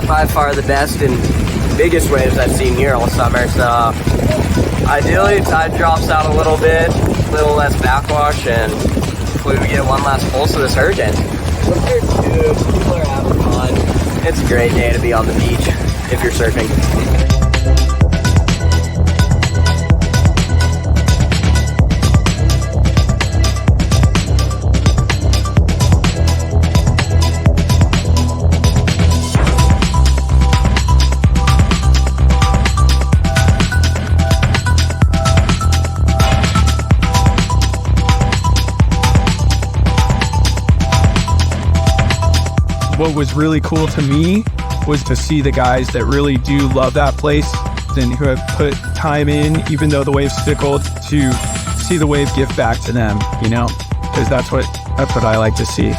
by far the best and biggest waves I've seen here all summer. So ideally, tide drops out a little bit, a little less backwash, and hopefully we get one last pulse of this hurricane. People are having fun. It's a great day to be on the beach if you're surfing. What was really cool to me was to see the guys that really do love that place and who have put time in, even though the wave's stickled, to see the wave give back to them, you know, because that's what I like to see.